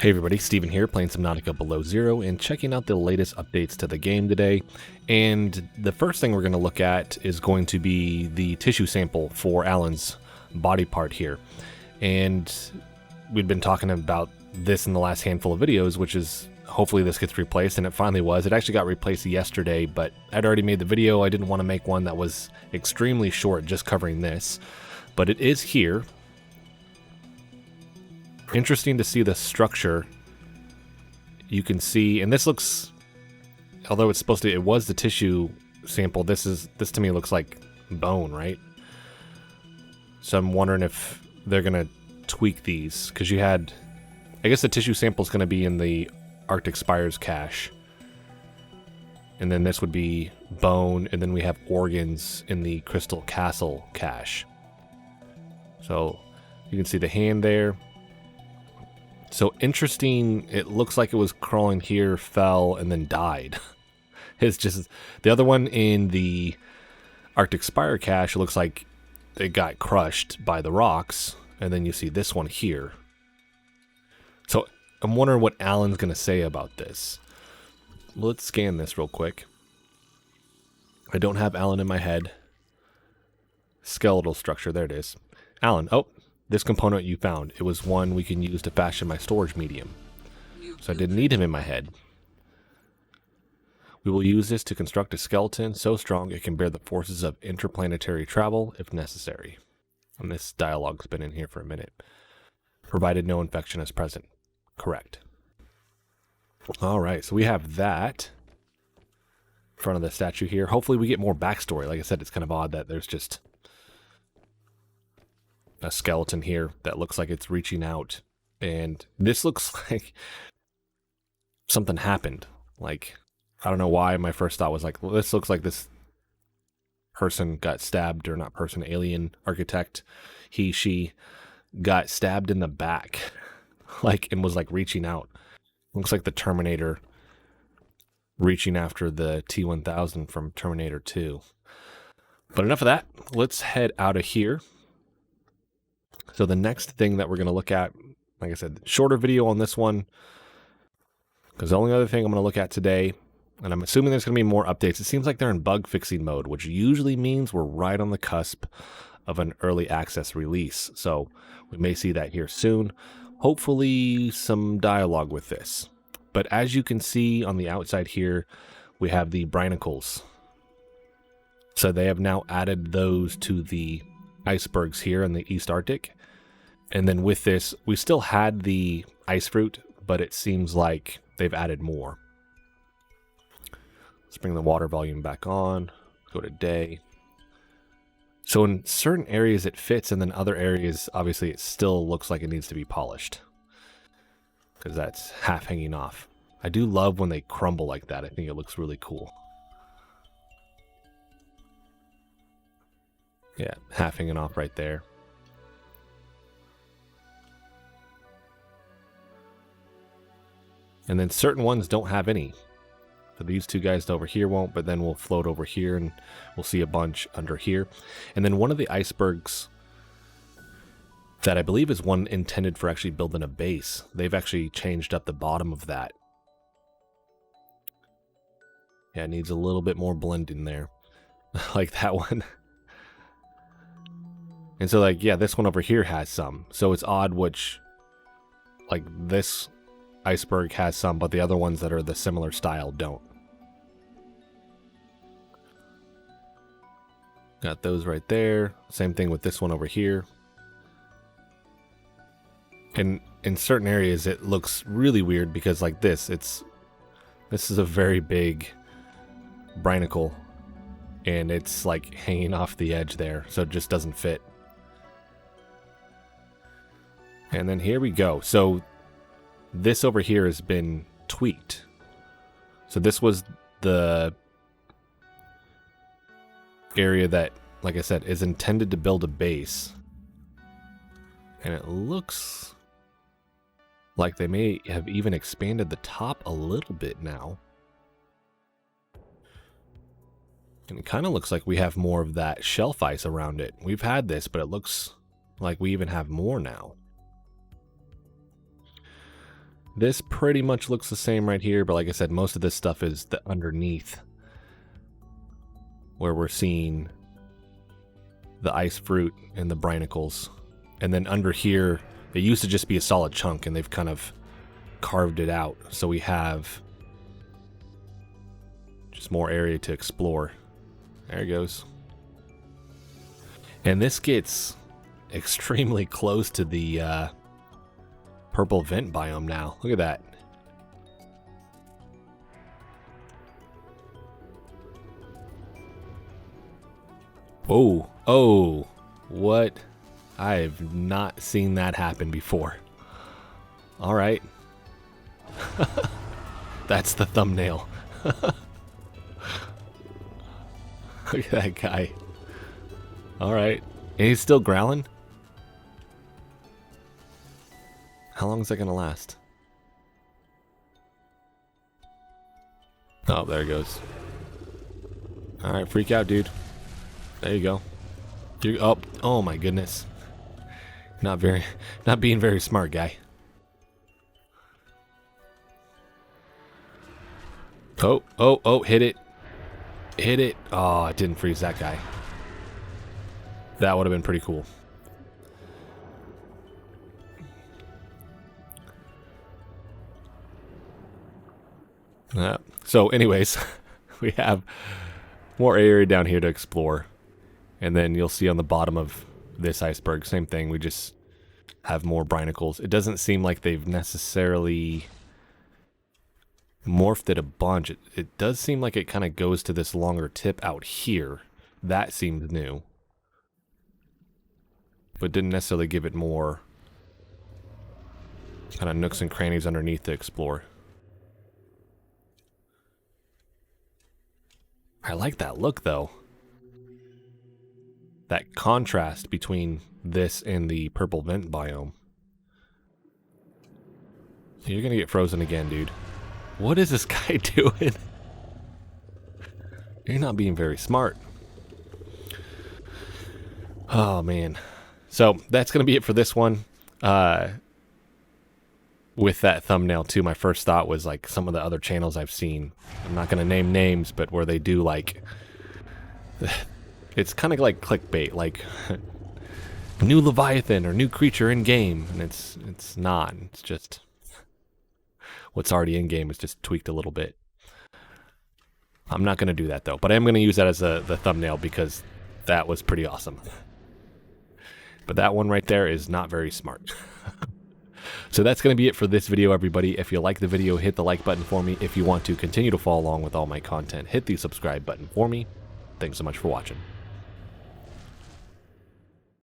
Hey everybody, Steven here, playing Subnautica Below Zero and checking out the latest updates to the game today. And the first thing we're going to look at is going to be the tissue sample for Alan's body part here. And we've been talking about this in the last handful of videos, which is hopefully this gets replaced, and it finally was. It actually got replaced yesterday, but I'd already made the video. I didn't want to make one that was extremely short just covering this, but it is here. Interesting to see the structure. You can see, and this looks, although it's supposed to, it was the tissue sample, this to me looks like bone, right? So I'm wondering if they're gonna tweak these, because you had, I guess the tissue sample is gonna be in the Arctic Spires cache, and then this would be bone, and then we have organs in the Crystal Castle cache. So you can see the hand there. So interesting, it looks like it was crawling here, fell, and then died. It's just, the other one in the Arctic Spire cache, it looks like it got crushed by the rocks, and then you see this one here. So I'm wondering what Alan's going to say about this. Let's scan this real quick. I don't have Alan in my head. Skeletal structure, there it is. Alan, oh. This component you found, it was one we can use to fashion my storage medium. So I didn't need him in my head. We will use this to construct a skeleton so strong it can bear the forces of interplanetary travel if necessary. And this dialogue's been in here for a minute. Provided no infection is present. Correct. Alright, so we have that in front of the statue here. Hopefully we get more backstory. Like I said, it's kind of odd that there's just a skeleton here that looks like it's reaching out, and this looks like something happened. Like, I don't know why my first thought was like, well, this looks like this person got stabbed, or not person, alien architect, she got stabbed in the back, like, and was like reaching out. Looks like the Terminator reaching after the T-1000 from Terminator 2. But enough of that. Let's head out of here. So the next thing that we're going to look at, like I said, shorter video on this one, because the only other thing I'm going to look at today, and I'm assuming there's going to be more updates, it seems like they're in bug fixing mode, which usually means we're right on the cusp of an early access release. So we may see that here soon. Hopefully some dialogue with this. But as you can see on the outside here, we have the Brinicles. So they have now added those to the icebergs here in the East Arctic. And then with this, we still had the ice fruit, but it seems like they've added more. Let's bring the water volume back on, go to day. So in certain areas it fits, and then other areas, obviously it still looks like it needs to be polished, because that's half hanging off. I do love when they crumble like that. I think it looks really cool. Yeah, half hanging off right there. And then certain ones don't have any. So these two guys over here won't, but then we'll float over here and we'll see a bunch under here. And then one of the icebergs that I believe is one intended for actually building a base, they've actually changed up the bottom of that. Yeah, it needs a little bit more blending there. Like that one. And so, like, yeah, this one over here has some. So it's odd which, like, this iceberg has some, but the other ones that are the similar style don't. Got those right there. Same thing with this one over here. And in certain areas, it looks really weird because, like this is a very big Brinicle, and it's like hanging off the edge there, so it just doesn't fit. And then here we go. So this over here has been tweaked. So this was the area that, like I said, is intended to build a base. And it looks like they may have even expanded the top a little bit now. And it kind of looks like we have more of that shelf ice around it. We've had this, but it looks like we even have more now. This pretty much looks the same right here, but like I said, most of this stuff is the underneath where we're seeing the ice fruit and the Brinicles. And then under here, it used to just be a solid chunk, and they've kind of carved it out. So we have just more area to explore. There it goes. And this gets extremely close to the purple vent biome now. Look at that. Oh, oh, what? I've not seen that happen before. All right. That's the thumbnail. Look at that guy. All right. And he's still growling? How long is that going to last? Oh, there he goes. All right, freak out, dude. There you go. Oh my goodness. Not being very smart, guy. Oh, hit it. Hit it. Oh, it didn't freeze that guy. That would have been pretty cool. So anyways, we have more area down here to explore. And then you'll see on the bottom of this iceberg, same thing. We just have more Brinicles. It doesn't seem like they've necessarily morphed it a bunch. It does seem like it kind of goes to this longer tip out here. That seems new. But didn't necessarily give it more kind of nooks and crannies underneath to explore. I like that look, though. That contrast between this and the purple vent biome. You're gonna get frozen again, dude. What is this guy doing? You're not being very smart. Oh, man. So, that's gonna be it for this one. With that thumbnail too, my first thought was like some of the other channels I've seen. I'm not gonna name names, but where they do like, it's kind of like clickbait, like new Leviathan or new creature in game, and it's not. It's just what's already in game is just tweaked a little bit. I'm not gonna do that though, but I am gonna use that as the thumbnail because that was pretty awesome. But that one right there is not very smart. So that's going to be it for this video, everybody. If you like the video, hit the like button for me. If you want to continue to follow along with all my content, hit the subscribe button for me. Thanks so much for watching.